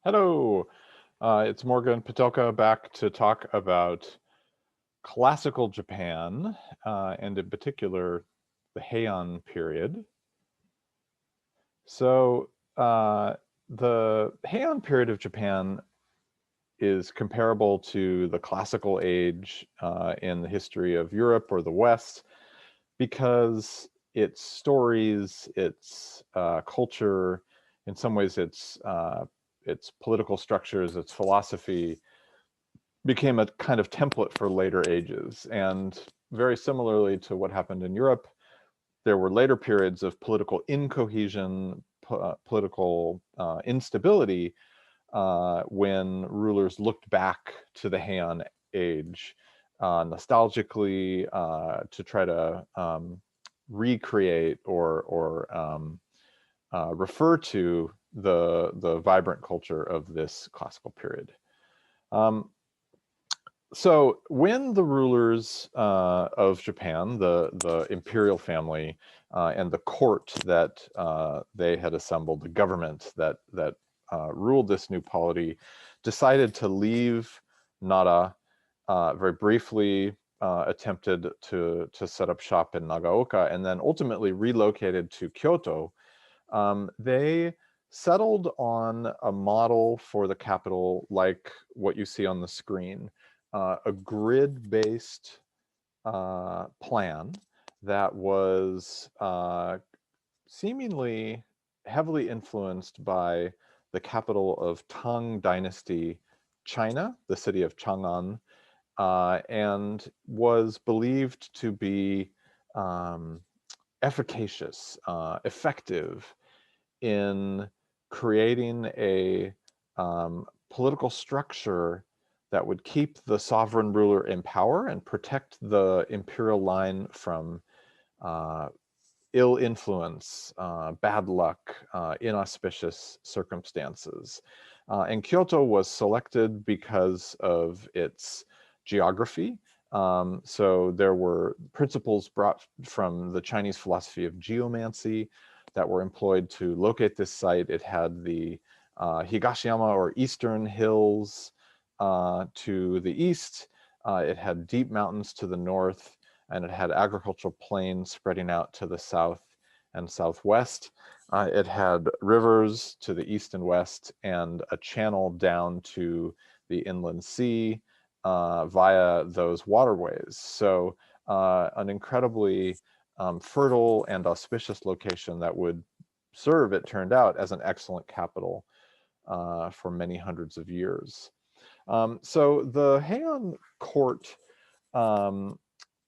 Hello, it's Morgan Patelka back to talk about classical Japan, and in particular, the Heian period. So, the Heian period of Japan is comparable to the classical age in the history of Europe or the West because its stories, its culture, in some ways, its political structures, its philosophy became a kind of template for later ages. And very similarly to what happened in Europe, there were later periods of political incohesion, political instability, when rulers looked back to the Heian age nostalgically to try to recreate or refer to the vibrant culture of this classical period. Um, so when the rulers of Japan, the imperial family and the court that they had assembled, the government that ruled this new polity, decided to leave Nara, very briefly attempted to set up shop in Nagaoka, and then ultimately relocated to Kyoto. They settled on a model for the capital like what you see on the screen, a grid-based plan that was seemingly heavily influenced by the capital of Tang Dynasty, China, the city of Chang'an, and was believed to be efficacious, effective in creating a political structure that would keep the sovereign ruler in power and protect the imperial line from ill influence, bad luck, inauspicious circumstances. And Kyoto was selected because of its geography. So there were principles brought from the Chinese philosophy of geomancy that were employed to locate this site. It had the Higashiyama or Eastern Hills to the east. It had deep mountains to the north, and it had agricultural plains spreading out to the south and southwest. It had rivers to the east and west, and a channel down to the inland sea via those waterways. So an incredibly fertile and auspicious location that would serve, it turned out, as an excellent capital for many hundreds of years. So the Heian court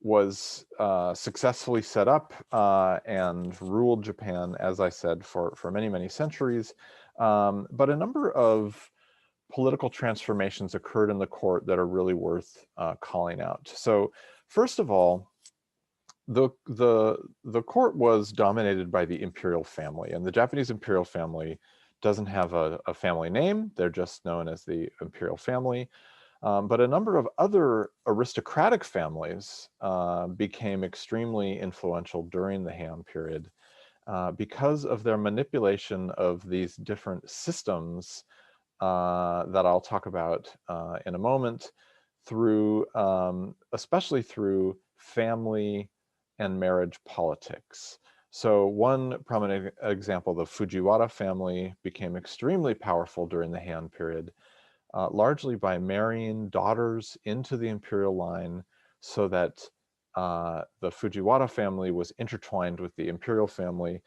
was successfully set up and ruled Japan, as I said, for many, many centuries. But a number of political transformations occurred in the court that are really worth calling out. So first of all, the court was dominated by the imperial family, and the Japanese imperial family doesn't have a family name. They're just known as the imperial family. But a number of other aristocratic families became extremely influential during the Heian period because of their manipulation of these different systems that I'll talk about in a moment, through especially through family and marriage politics. So one prominent example, the Fujiwara family became extremely powerful during the Heian period, largely by marrying daughters into the imperial line so that the Fujiwara family was intertwined with the imperial family,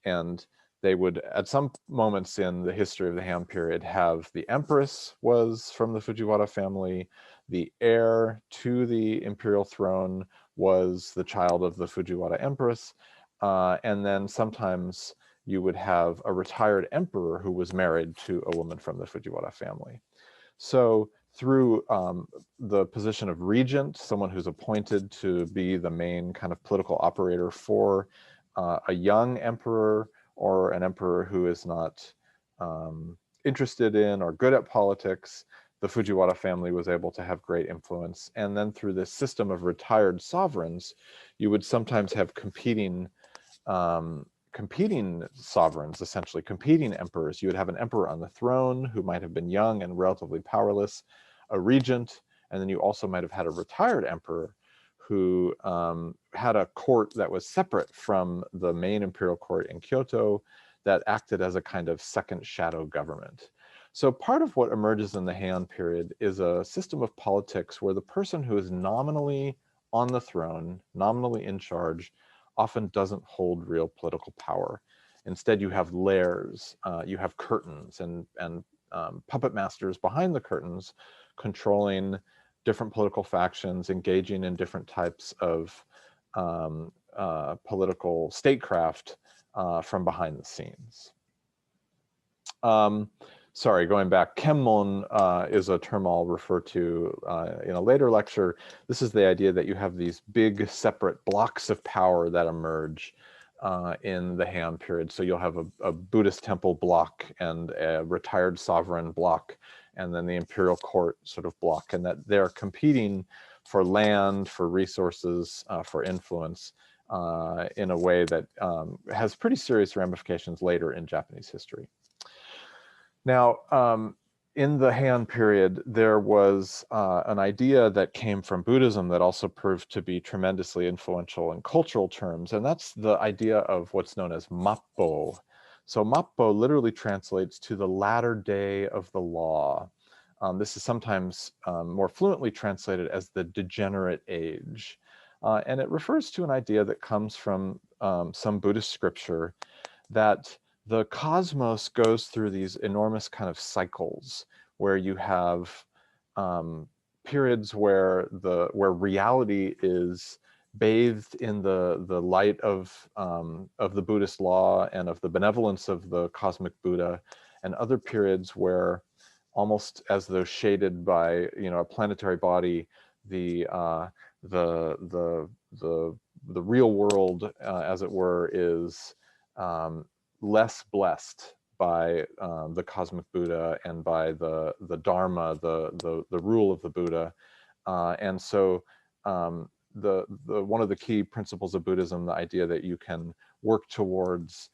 and they would, at some moments in the history of the Heian period, have the empress was from the Fujiwara family, the heir to the imperial throne was the child of the Fujiwara empress, and then sometimes you would have a retired emperor who was married to a woman from the Fujiwara family. So through the position of regent, someone who's appointed to be the main kind of political operator for a young emperor or an emperor who is not interested in or good at politics, the Fujiwara family was able to have great influence. And then through this system of retired sovereigns, you would sometimes have competing competing sovereigns, essentially competing emperors. You would have an emperor on the throne who might have been young and relatively powerless, a regent, and then you also might have had a retired emperor who had a court that was separate from the main imperial court in Kyoto that acted as a kind of second shadow government. So part of what emerges in the Heian period is a system of politics where the person who is nominally on the throne, nominally in charge, often doesn't hold real political power. Instead, you have layers, you have curtains and puppet masters behind the curtains controlling different political factions, engaging in different types of political statecraft from behind the scenes. Sorry, going back, Kemmon is a term I'll refer to in a later lecture. This is the idea that you have these big separate blocks of power that emerge in the Heian period. So you'll have a Buddhist temple block and a retired sovereign block, and then the imperial court sort of block, and that they're competing for land, for resources, for influence in a way that has pretty serious ramifications later in Japanese history. Now, in the Heian period, there was an idea that came from Buddhism that also proved to be tremendously influential in cultural terms, and that's the idea of what's known as mappo. So mappo literally translates to the latter day of the law. This is sometimes more fluently translated as the degenerate age. And it refers to an idea that comes from some Buddhist scripture that the cosmos goes through these enormous kind of cycles where you have periods where reality is bathed in the light of the Buddhist law and of the benevolence of the cosmic Buddha, and other periods where, almost as though shaded by a planetary body, the real world, as it were, is less blessed by the cosmic Buddha and by the Dharma, the rule of the Buddha, and so one of the key principles of Buddhism, the idea that you can work towards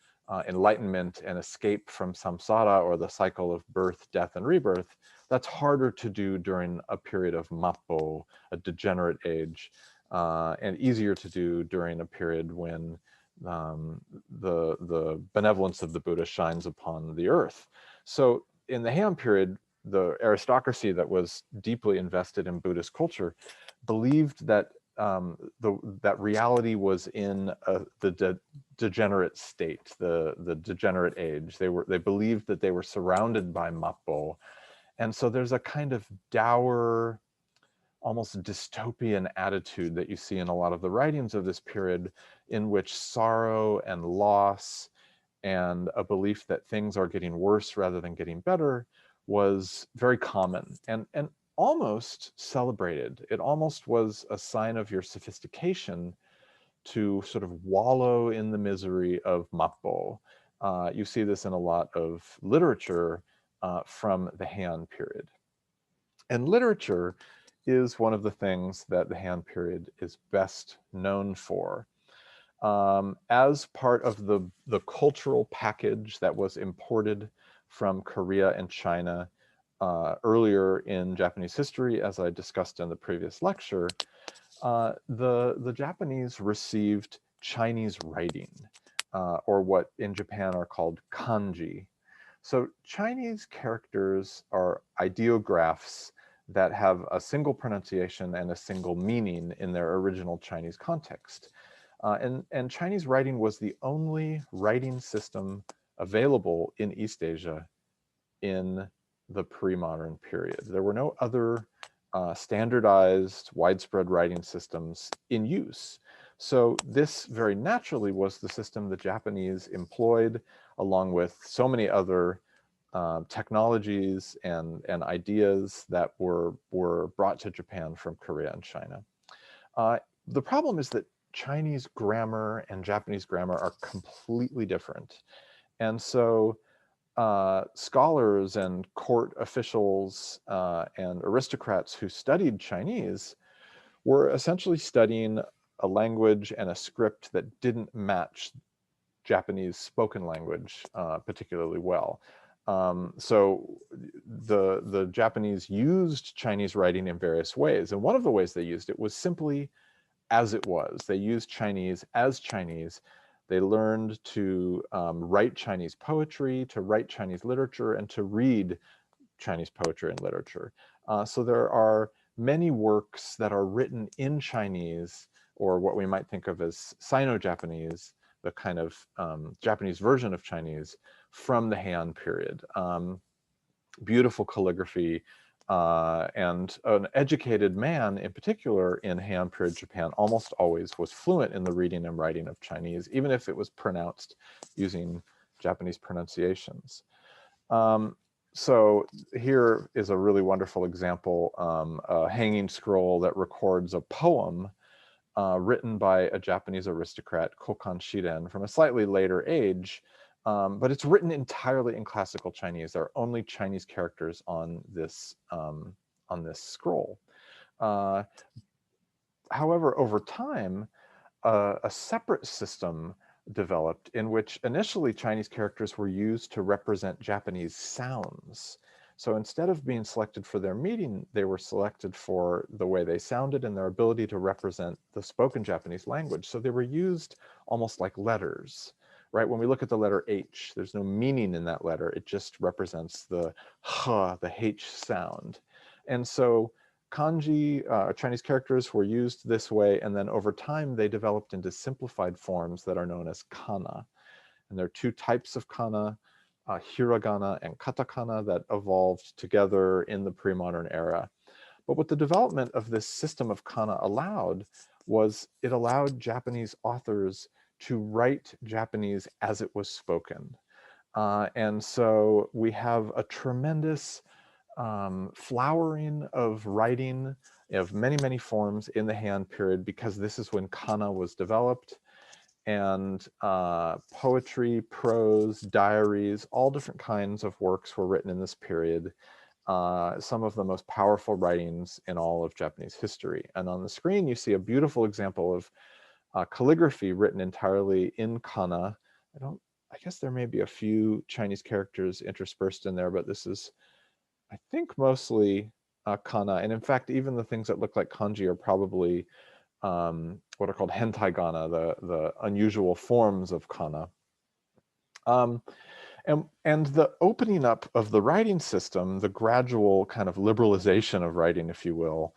enlightenment and escape from samsara, or the cycle of birth, death, and rebirth, that's harder to do during a period of mappo, a degenerate age, and easier to do during a period when the benevolence of the Buddha shines upon the earth. So in the Heian period, the aristocracy that was deeply invested in Buddhist culture believed that that reality was in the degenerate state, the degenerate age. They believed that they were surrounded by mappo, and so there's a kind of dour, almost dystopian attitude that you see in a lot of the writings of this period, in which sorrow and loss and a belief that things are getting worse rather than getting better was very common and almost celebrated. It almost was a sign of your sophistication to sort of wallow in the misery of mappo. You see this in a lot of literature from the Heian period. And literature is one of the things that the Heian period is best known for. As part of the cultural package that was imported from Korea and China earlier in Japanese history, as I discussed in the previous lecture, the Japanese received Chinese writing, or what in Japan are called kanji. So Chinese characters are ideographs that have a single pronunciation and a single meaning in their original Chinese context. And Chinese writing was the only writing system available in East Asia in the pre-modern period. There were no other standardized, widespread writing systems in use. So this very naturally was the system the Japanese employed, along with so many other technologies and ideas that were brought to Japan from Korea and China. The problem is that Chinese grammar and Japanese grammar are completely different. And so scholars and court officials and aristocrats who studied Chinese were essentially studying a language and a script that didn't match Japanese spoken language particularly well. So the Japanese used Chinese writing in various ways, and one of the ways they used it was simply as it was. They used Chinese as Chinese. They learned to write Chinese poetry, to write Chinese literature, and to read Chinese poetry and literature. So there are many works that are written in Chinese, or what we might think of as Sino-Japanese, the kind of Japanese version of Chinese from the Heian period. Beautiful calligraphy, and an educated man in particular in Heian period Japan almost always was fluent in the reading and writing of Chinese, even if it was pronounced using Japanese pronunciations. So here is a really wonderful example, a hanging scroll that records a poem written by a Japanese aristocrat, Kokan Shiren, from a slightly later age, but it's written entirely in classical Chinese. There are only Chinese characters on this scroll. However, over time, a separate system developed in which initially Chinese characters were used to represent Japanese sounds. So instead of being selected for their meaning, they were selected for the way they sounded and their ability to represent the spoken Japanese language. So they were used almost like letters, right? When we look at the letter H, there's no meaning in that letter. It just represents the H, the H sound. And so kanji, Chinese characters, were used this way, and then over time they developed into simplified forms that are known as kana. And there are two types of kana, hiragana and katakana, that evolved together in the pre-modern era. But what the development of this system of kana allowed was it allowed Japanese authors to write Japanese as it was spoken. And so we have a tremendous flowering of writing of many, many forms in the Heian period, because this is when kana was developed, and poetry, prose, diaries, all different kinds of works were written in this period. Some of the most powerful writings in all of Japanese history. And on the screen, you see a beautiful example of calligraphy written entirely in kana. I guess there may be a few Chinese characters interspersed in there, but this is, I think, mostly kana. And in fact, even the things that look like kanji are probably what are called hentai kana, the unusual forms of kana. And the opening up of the writing system, the gradual kind of liberalization of writing, if you will,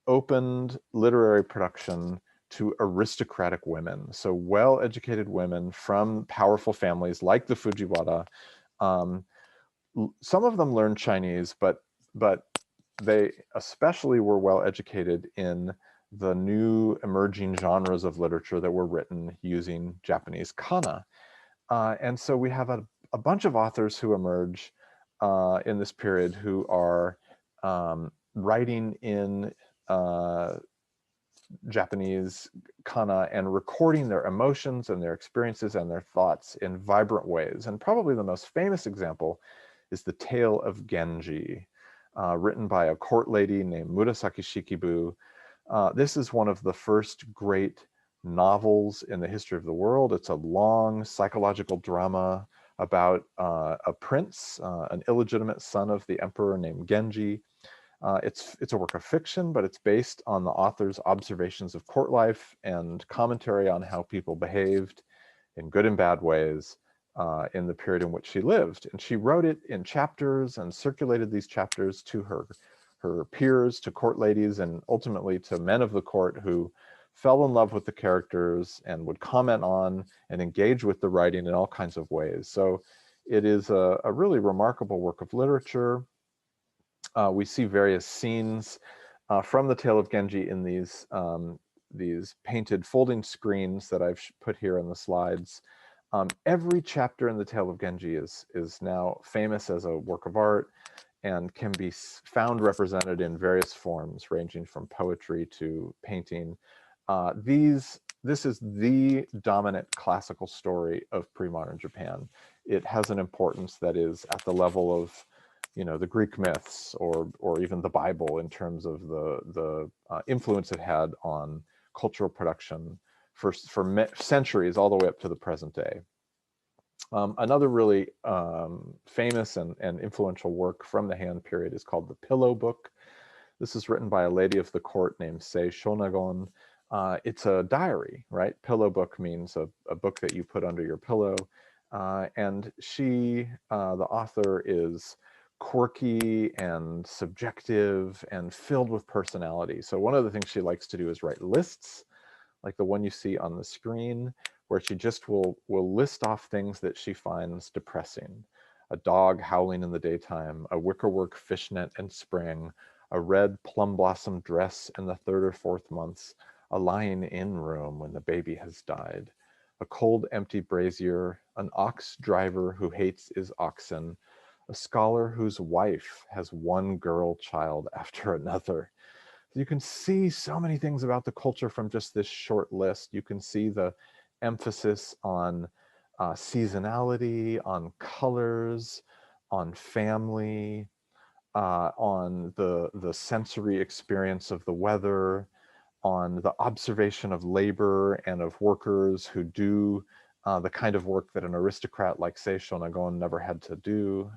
opened literary production to aristocratic women. So well-educated women from powerful families like the Fujiwara. Some of them learned Chinese, but they especially were well-educated in the new emerging genres of literature that were written using Japanese kana. And so we have a bunch of authors who emerge in this period who are writing in Japanese kana and recording their emotions and their experiences and their thoughts in vibrant ways. And probably the most famous example is the Tale of Genji, written by a court lady named Murasaki Shikibu. This is one of the first great novels in the history of the world. It's a long psychological drama about a prince, an illegitimate son of the emperor named Genji. It's a work of fiction, but it's based on the author's observations of court life and commentary on how people behaved in good and bad ways in the period in which she lived. And she wrote it in chapters and circulated these chapters to her peers, to court ladies, and ultimately to men of the court who fell in love with the characters and would comment on and engage with the writing in all kinds of ways. So it is a really remarkable work of literature. We see various scenes from the Tale of Genji in these painted folding screens that I've put here in the slides. Every chapter in the Tale of Genji is now famous as a work of art and can be found represented in various forms, ranging from poetry to painting. This is the dominant classical story of pre-modern Japan. It has an importance that is at the level of, you know, the Greek myths or even the Bible in terms of the influence it had on cultural production for centuries all the way up to the present day. Another really famous and influential work from the Heian period is called the Pillow Book. This is written by a lady of the court named Sei Shonagon. It's a diary, right? Pillow book means a book that you put under your pillow. And she, the author, is quirky and subjective and filled with personality. So one of the things she likes to do is write lists, like the one you see on the screen, where she just will list off things that she finds depressing. A dog howling in the daytime, a wickerwork fishnet in spring, a red plum blossom dress in the 3rd or 4th months, a lying in room when the baby has died, a cold empty brazier, an ox driver who hates his oxen, a scholar whose wife has one girl child after another. You can see so many things about the culture from just this short list. You can see the emphasis on seasonality, on colors, on family, on the sensory experience of the weather, on the observation of labor and of workers who do the kind of work that an aristocrat like Sei Shonagon never had to do.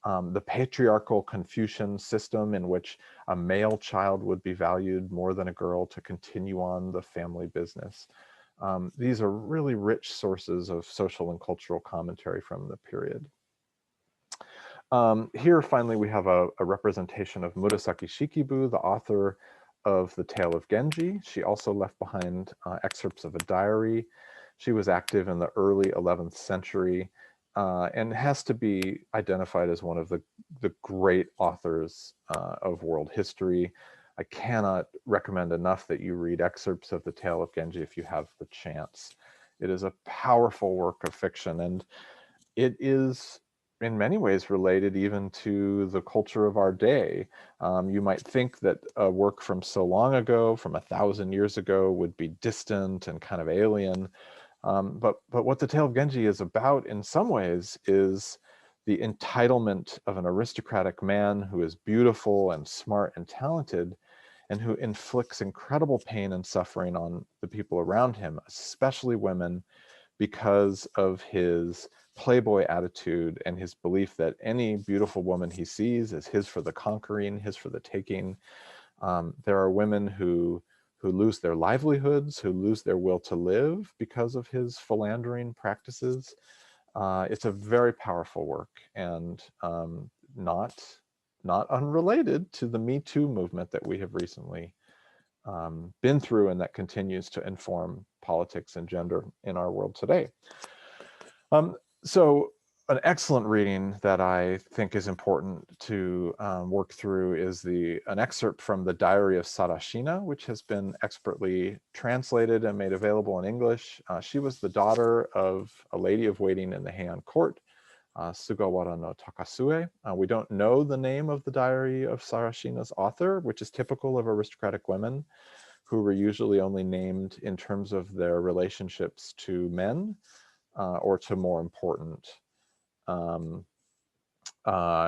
The patriarchal Confucian system in which a male child would be valued more than a girl to continue on the family business. These are really rich sources of social and cultural commentary from the period. Here, finally, we have a representation of Murasaki Shikibu, the author of The Tale of Genji. She also left behind excerpts of a diary. She was active in the early 11th century and has to be identified as one of the great authors of world history. I cannot recommend enough that you read excerpts of The Tale of Genji if you have the chance. It is a powerful work of fiction, and it is in many ways related even to the culture of our day. You might think that a work from so long ago, from 1,000 years ago, would be distant and kind of alien. But what The Tale of Genji is about in some ways is the entitlement of an aristocratic man who is beautiful and smart and talented, and who inflicts incredible pain and suffering on the people around him, especially women, because of his playboy attitude and his belief that any beautiful woman he sees is his for the conquering, his for the taking. There are women who lose their livelihoods, who lose their will to live because of his philandering practices. It's a very powerful work, and not unrelated to the Me Too movement that we have recently been through and that continues to inform politics and gender in our world today. So an excellent reading that I think is important to work through is an excerpt from the Diary of Sarashina, which has been expertly translated and made available in English. She was the daughter of a lady of waiting in the Heian court, Sugawara no Takasue. We don't know the name of the Diary of Sarashina's author, which is typical of aristocratic women, who were usually only named in terms of their relationships to men or to more important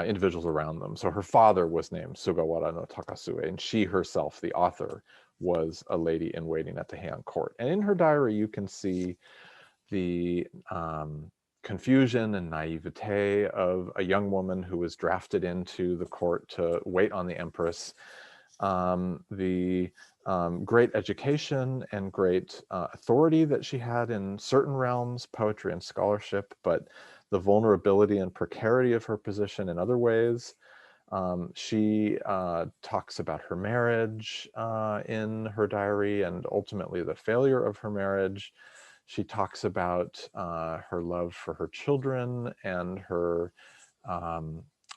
individuals around them. So her father was named Sugawara no Takasue, and she herself, the author, was a lady in waiting at the Heian court. And in her diary, you can see the confusion and naivete of a young woman who was drafted into the court to wait on the empress, the great education and great authority that she had in certain realms, poetry and scholarship, but the vulnerability and precarity of her position in other ways. She talks about her marriage in her diary and ultimately the failure of her marriage. She talks about her love for her children and her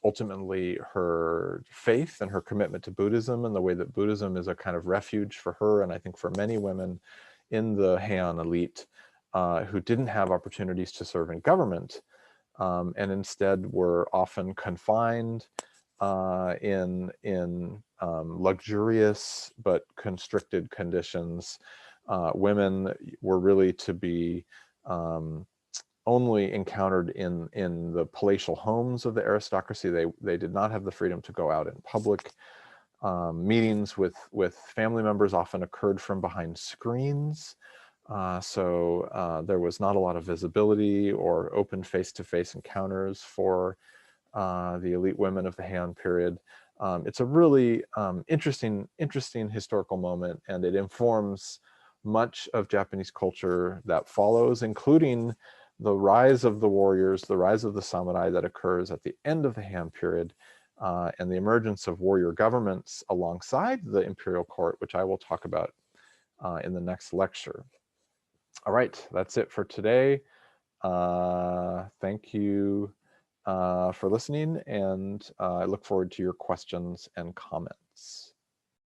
ultimately her faith and her commitment to Buddhism, and the way that Buddhism is a kind of refuge for her, and I think for many women in the Heian elite who didn't have opportunities to serve in government, and instead were often confined in luxurious but constricted conditions. Women were really to be only encountered in the palatial homes of the aristocracy. They did not have the freedom to go out in public. Meetings with family members often occurred from behind screens. There was not a lot of visibility or open face-to-face encounters for the elite women of the Heian period. It's a really interesting historical moment, and it informs much of Japanese culture that follows, including the rise of the warriors, the rise of the samurai that occurs at the end of the Heian period, and the emergence of warrior governments alongside the imperial court, which I will talk about in the next lecture. All right, that's it for today. Thank you for listening, and I look forward to your questions and comments.